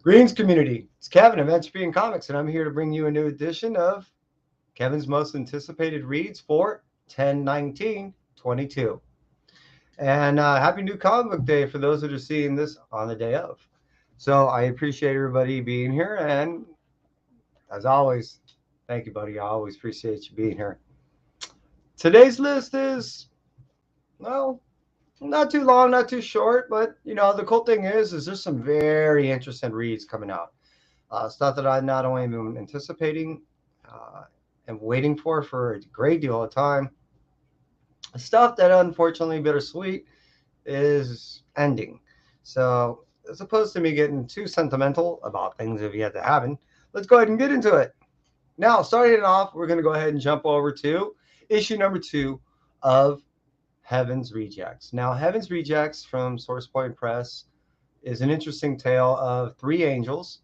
Greetings, community. It's Kevin of NCBD Comics, and I'm here to bring you a new edition of Kevin's most anticipated reads for 10/19/22. And happy new comic book day for those that are seeing this on the day of. So I appreciate everybody being here, and as always, thank you, buddy. I always appreciate you being here. Today's list is, well, not too long, not too short, but the cool thing is there's some very interesting reads coming out. Stuff that I've not only been anticipating uh, and waiting for a great deal of time. Stuff that unfortunately bittersweet is ending. So as opposed to me getting too sentimental about things that have yet to happen, let's go ahead and get into it. Now, starting it off, we're going to go ahead and jump over to issue number 2 of Heaven's Rejects. Now, Heaven's Rejects from Source Point Press is an interesting tale of three angels,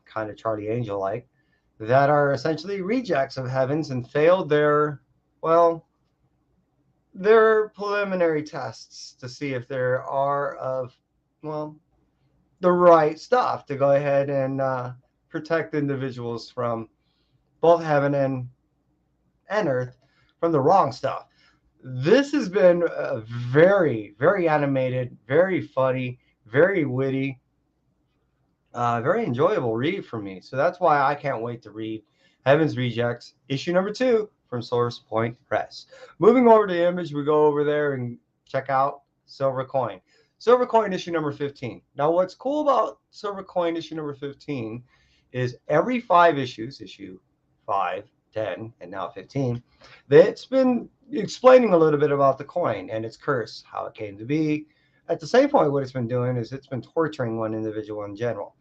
kind of Charlie Angel like, that are essentially rejects of Heavens and failed well, their preliminary tests to see if there are well, the right stuff to go ahead and protect individuals from both heaven and earth from the wrong stuff. This has been a very, very animated, very funny, very witty, very enjoyable read for me. So that's why I can't wait to read Heaven's Rejects, issue number 2 from Source Point Press. Moving over to Image, we go over there and check out Silver Coin. Silver Coin issue number 15. Now, what's cool about Silver Coin issue number 15 is every 5 issues, issue 5, 10, and now 15, it's been explaining a little bit about the coin and its curse, how it came to be. At the same point, what it's been doing is it's been torturing one individual in general.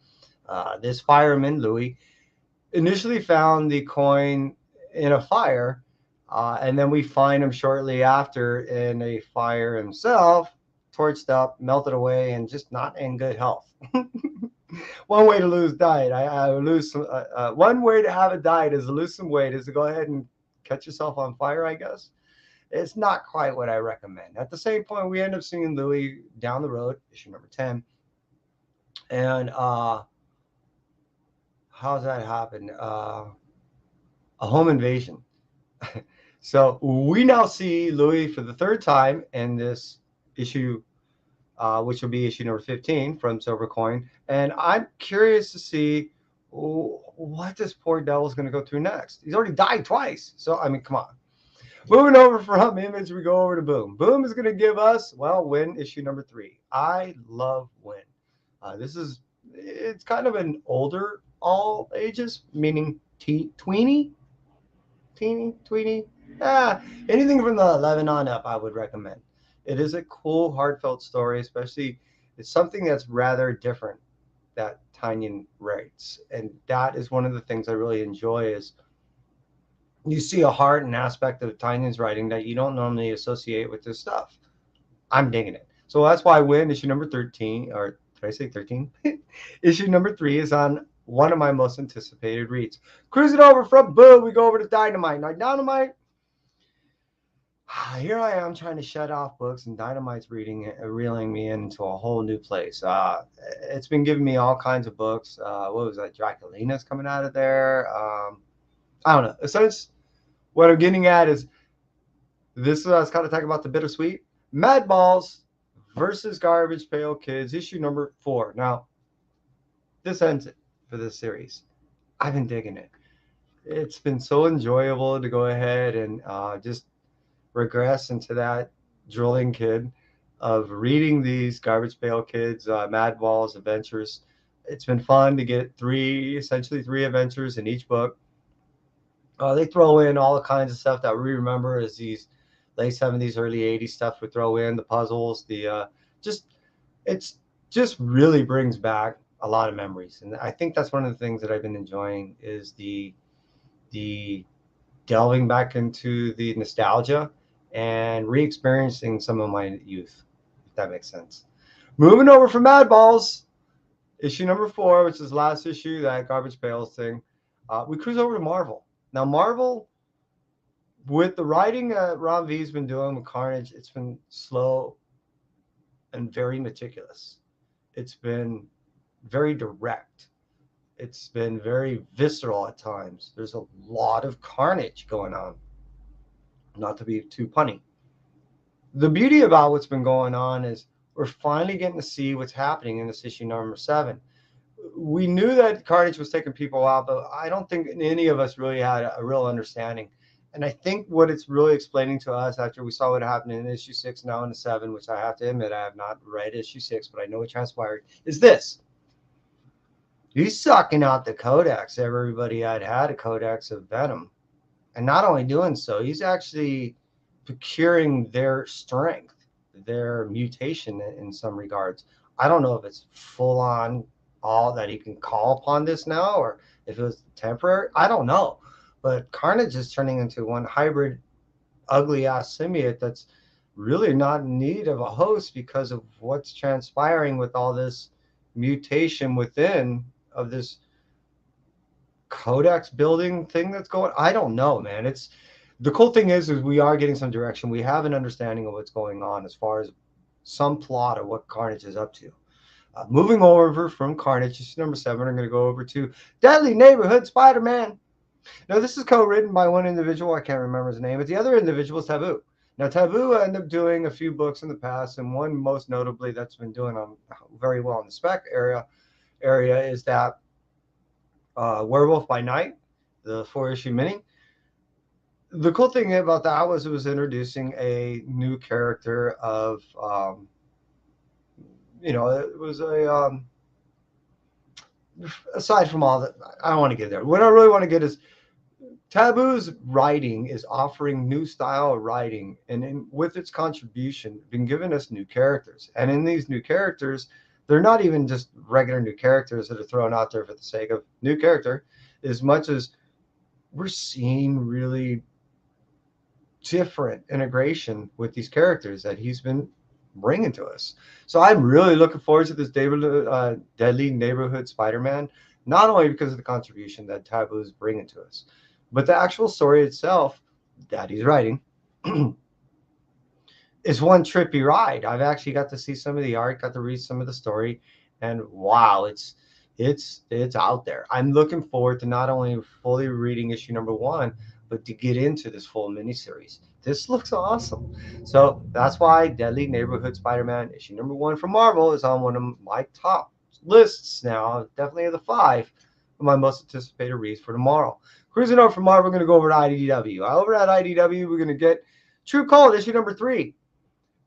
This fireman, Louis, initially found the coin in a fire, and then we find him shortly after in a fire himself, torched up, melted away, and just not in good health. One way to lose diet, one way to have a diet is to lose some weight, is to go ahead and catch yourself on fire, I guess. It's not quite what I recommend. At the same point, we end up seeing Louis down the road, issue number 10, and how's that happen? A home invasion. So we now see Louis for the third time in this issue, which will be issue number 15 from Silver Coin. And I'm curious to see what this poor devil's going to go through next. He's already died twice. So, I mean, come on. Moving over from Image, we go over to Boom. Boom is going to give us, Win issue number 3. I love Win. It's kind of an older all ages, meaning tweeny, teeny, tweeny. Anything from the 11 on up, I would recommend. It is a cool, heartfelt story, especially it's something that's rather different that Tynion writes. And that is one of the things I really enjoy is you see a heart and aspect of Tynion's writing that you don't normally associate with this stuff. I'm digging it. So that's why Win issue number 13, or did I say 13? Issue number 3 is on one of my most anticipated reads. Cruising over from Boom, we go over to Dynamite. Now, Dynamite, here I am trying to shut off books, and Dynamite's reeling me into a whole new place. It's been giving me all kinds of books. What was that? Draculina's coming out of there. I don't know. Essentially, what I'm getting at is this. I was kind of talking about the bittersweet. Mad Balls versus Garbage Pail Kids, issue number 4. Now, this ends it for this series. I've been digging it. It's been so enjoyable to go ahead and just regress into that drooling kid of reading these Garbage Pail Kids, Mad Balls adventures. It's been fun to get essentially three adventures in each book. They throw in all the kinds of stuff that we remember as these late 70s, early 80s stuff. We throw in the puzzles, it's just really brings back a lot of memories. And I think that's one of the things that I've been enjoying is the delving back into the nostalgia and re-experiencing some of my youth, if that makes sense. Moving over from Mad Balls, issue number 4, which is the last issue, that Garbage Pails thing, we cruise over to Marvel. Now, Marvel, with the writing that Ron V's been doing with Carnage, it's been slow and very meticulous. It's been very direct. It's been very visceral at times. There's a lot of carnage going on, not to be too punny. The beauty about what's been going on is we're finally getting to see what's happening in this issue number 7. We knew that carnage was taking people out, but I don't think any of us really had a real understanding. And I think what it's really explaining to us after we saw what happened in issue 6, now in 7, which I have to admit I have not read issue 6, but I know what transpired, is this. He's sucking out the codex. Everybody had a codex of Venom. And not only doing so, he's actually procuring their strength, their mutation in some regards. I don't know if it's full on all that he can call upon this now or if it was temporary. I don't know. But Carnage is turning into one hybrid, ugly ass symbiote that's really not in need of a host because of what's transpiring with all this mutation within of this codex building thing that's going. I don't know, man. It's the cool thing is we are getting some direction. We have an understanding of what's going on as far as some plot of what Carnage is up to. Moving over from Carnage, issue number 7, I'm going to go over to Deadly Neighborhood Spider-Man. Now, this is co-written by one individual. I can't remember his name, but the other individual is Taboo. Now, Taboo ended up doing a few books in the past, and one most notably that's been doing very well in the spec area is that Werewolf by Night, the 4-issue mini. The cool thing about that was it was introducing a new character of, it was aside from all that, I don't want to get there. What I really want to get is Taboo's writing is offering new style of writing, and with its contribution, been giving us new characters. And in these new characters, they're not even just regular new characters that are thrown out there for the sake of new character, as much as we're seeing really different integration with these characters that he's been bringing to us. So I'm really looking forward to this Deadly Neighborhood Spider-Man, not only because of the contribution that Taboo is bringing to us, but the actual story itself that he's writing is one trippy ride. I've actually got to see some of the art, got to read some of the story, and wow, it's out there. I'm looking forward to not only fully reading issue number 1, but to get into this full miniseries. This looks awesome. So that's why Deadly Neighborhood Spider-Man issue number 1 from Marvel is on one of my top lists now, definitely of the 5 of my most anticipated reads for tomorrow. Cruising over from Marvel, we're going to go over to IDW. Over at IDW, we're going to get True Cold issue number 3.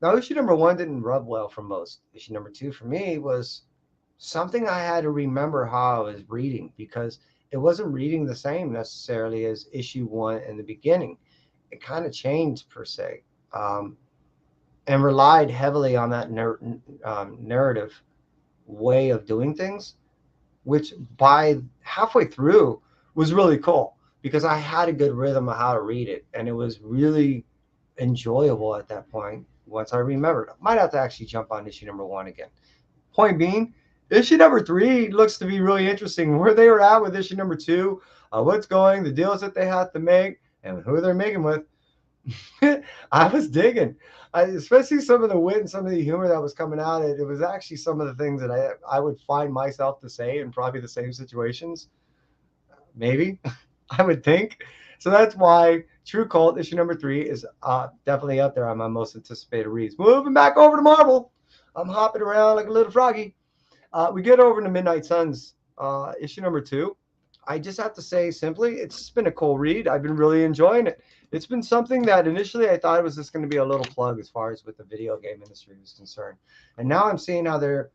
Now, issue number 1 didn't rub well for most. Issue number 2 for me was something I had to remember how I was reading, because it wasn't reading the same necessarily as issue 1 in the beginning. It kind of changed per se, and relied heavily on that narrative way of doing things, which by halfway through was really cool because I had a good rhythm of how to read it, and it was really enjoyable at that point once I remembered. I might have to actually jump on issue number 1 again. Point being, issue number 3 looks to be really interesting. Where they were at with issue number 2, what's going, the deals that they have to make, and who they're making with. I was digging, especially some of the wit and some of the humor that was coming out. It was actually some of the things that I would find myself to say in probably the same situations. Maybe, I would think. So that's why True Cult issue number 3 is definitely up there on my most anticipated reads. Moving back over to Marvel. I'm hopping around like a little froggy. We get over to Midnight Suns issue number 2. I just have to say simply, it's been a cool read. I've been really enjoying it. It's been something that initially I thought it was just going to be a little plug as far as with the video game industry was concerned. And now I'm seeing how they're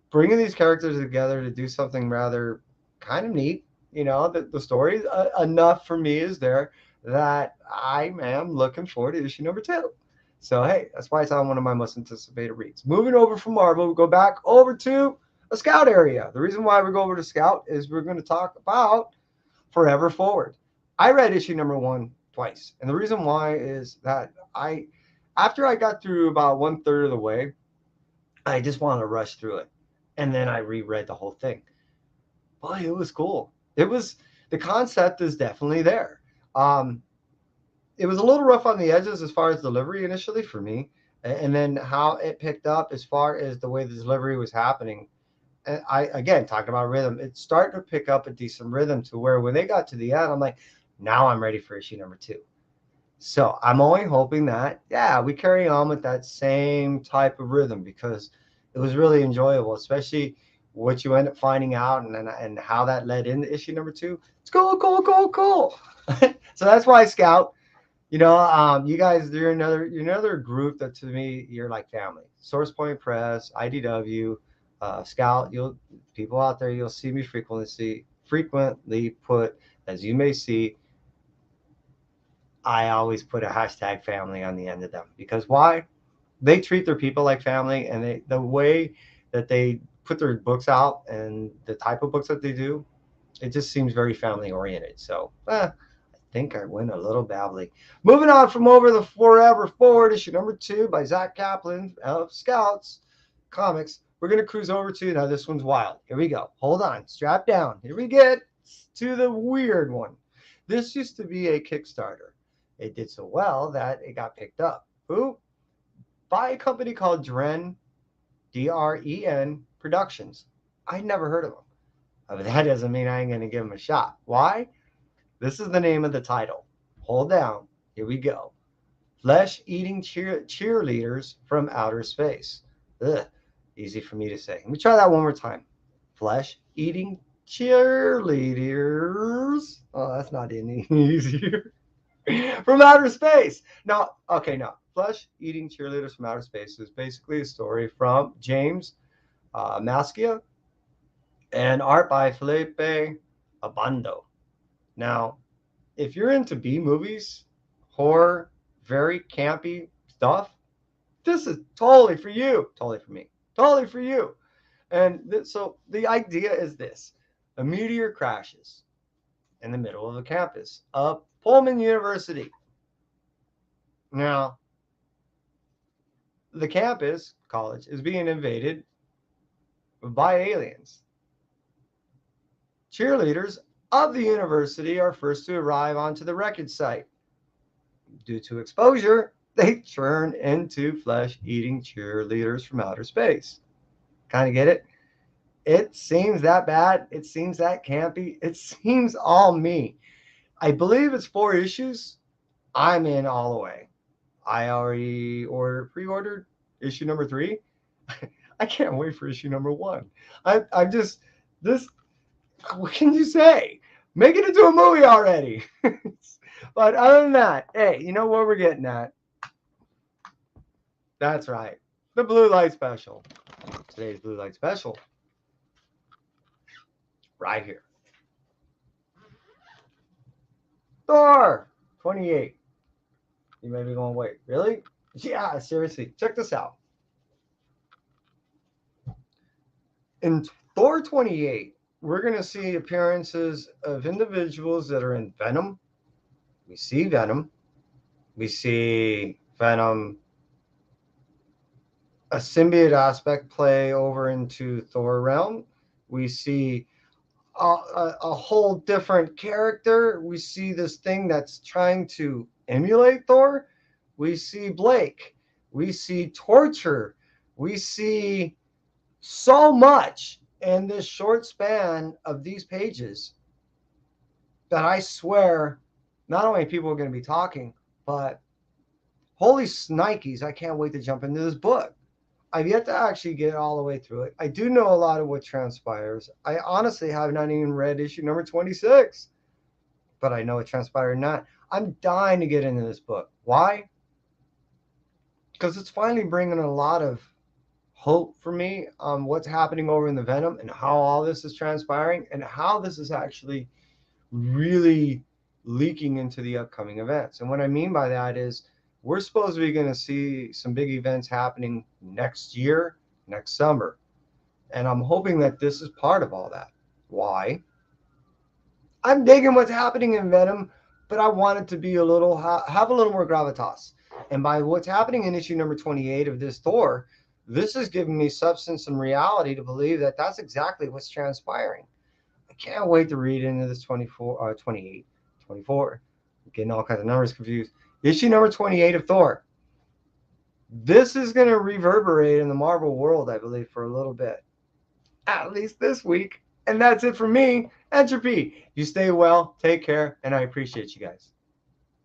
bringing these characters together to do something rather kind of neat. The story enough for me is there that I am looking forward to issue number 2. So, hey, that's why it's on one of my most anticipated reads. Moving over from Marvel, we go back over to a Scout area. The reason why we go over to Scout is we're going to talk about Forever Forward. I read issue number 1 twice. And the reason why is that after I got through about 1/3 of the way, I just wanted to rush through it. And then I reread the whole thing. Boy, it was cool. The concept is definitely there. It was a little rough on the edges as far as delivery initially for me, And then how it picked up as far as the way the delivery was happening. And I, again, talking about rhythm, it started to pick up a decent rhythm to where when they got to the end, I'm like, now I'm ready for issue number 2. So I'm only hoping that, yeah, we carry on with that same type of rhythm, because it was really enjoyable, especially what you end up finding out, and how that led into issue number 2. It's cool, cool, cool, cool. So that's why, Scout, you guys, you're another group that, to me, you're like family. Source Point Press, IDW, Scout. People out there, you'll see me frequently put, as you may see, I always put a hashtag family on the end of them, because why? They treat their people like family, and the way that they put their books out and the type of books that they do, it just seems very family oriented. So, I think I went a little babbly. Moving on from Over the Forever Forward, issue number 2 by Zach Kaplan of Scouts Comics. We're going to cruise over to, now this one's wild. Here we go. Hold on. Strap down. Here we get to the weird one. This used to be a Kickstarter. It did so well that it got picked up. Who? By a company called Dren, Dren Productions. I'd never heard of them. But that doesn't mean I ain't going to give them a shot. Why? This is the name of the title. Hold down. Here we go. Flesh-eating cheerleaders from outer space. Ugh, easy for me to say. Let me try that one more time. Flesh-eating cheerleaders. Oh, that's not any easier. From outer space. Now, okay, now, Flesh-eating cheerleaders from outer space is basically a story from James Mascia, and art by Felipe Abando. Now, if you're into B movies, horror, very campy stuff, this is totally for you. Totally for me. Totally for you. And so the idea is this: a meteor crashes in the middle of the campus of Pullman University. Now, the campus, college, is being invaded by aliens. Cheerleaders of the university are first to arrive onto the wreckage site. Due to exposure, they turn into flesh-eating cheerleaders from outer space. Kind of get it? It seems that bad. It seems that campy. It seems all me. I believe it's 4 issues. I'm in all the way. I already pre-ordered issue number 3. I can't wait for issue number 1. I'm just this. What can you say? Make it into a movie already. But other than that, hey, you know what we're getting at? That's right. The Blue Light Special. Today's Blue Light Special. Right here. Thor 28. You may be going, wait, really? Yeah, seriously. Check this out. In Thor 28, we're going to see appearances of individuals that are in Venom. We see Venom. We see Venom, a symbiote aspect, play over into Thor realm. We see a whole different character. We see this thing that's trying to emulate Thor. We see Blake. We see torture. We see so much in this short span of these pages that I swear not only people are going to be talking, but holy snikes, I can't wait to jump into this book. I've yet to actually get all the way through it. I do know a lot of what transpires. I honestly have not even read issue number 26, but I know it transpired or not. I'm dying to get into this book. Why? Because it's finally bringing a lot of hope for me on what's happening over in the Venom and how all this is transpiring and how this is actually really leaking into the upcoming events. And what I mean by that is we're supposed to be going to see some big events happening next year, next summer. And I'm hoping that this is part of all that. Why? I'm digging what's happening in Venom, but I want it to be a little, have a little more gravitas. And by what's happening in issue number 28 of this Thor, this is giving me substance and reality to believe that that's exactly what's transpiring. I can't wait to read into this 24, 28, 24. I'm getting all kinds of numbers confused. Issue number 28 of Thor. This is going to reverberate in the Marvel world, I believe, for a little bit, at least this week. And that's it for me, Entropy. You stay well, take care, and I appreciate you guys.